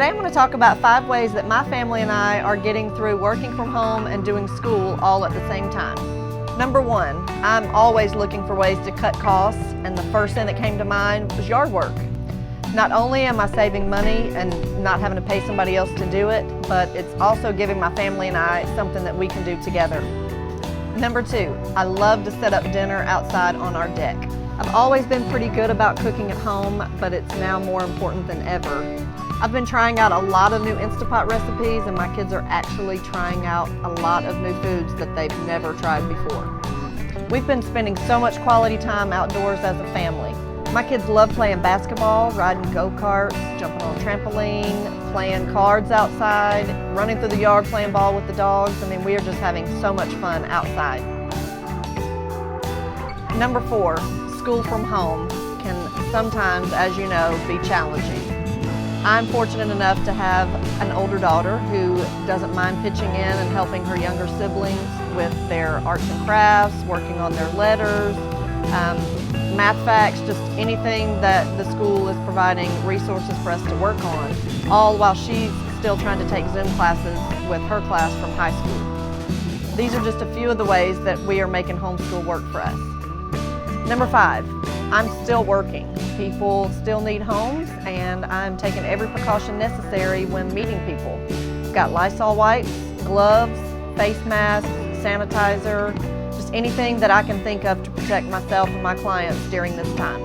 Today I'm going to talk about 5 ways that my family and I are getting through working from home and doing school all at the same time. Number 1, I'm always looking for ways to cut costs, and the first thing that came to mind was yard work. Not only am I saving money and not having to pay somebody else to do it, but it's also giving my family and I something that we can do together. Number 2, I love to set up dinner outside on our deck. I've always been pretty good about cooking at home, but it's now more important than ever. I've been trying out a lot of new Instapot recipes, and my kids are actually trying out a lot of new foods that they've never tried before. We've been spending so much quality time outdoors as a family. My kids love playing basketball, riding go-karts, jumping on a trampoline, playing cards outside, running through the yard playing ball with the dogs. I mean, we are just having so much fun outside. Number 4, school from home can sometimes, as you know, be challenging. I'm fortunate enough to have an older daughter who doesn't mind pitching in and helping her younger siblings with their arts and crafts, working on their letters, math facts, just anything that the school is providing resources for us to work on, all while she's still trying to take Zoom classes with her class from high school. These are just a few of the ways that we are making homeschool work for us. Number 5, I'm still working. People still need homes, and I'm taking every precaution necessary when meeting people. I've got Lysol wipes, gloves, face masks, sanitizer, just anything that I can think of to protect myself and my clients during this time.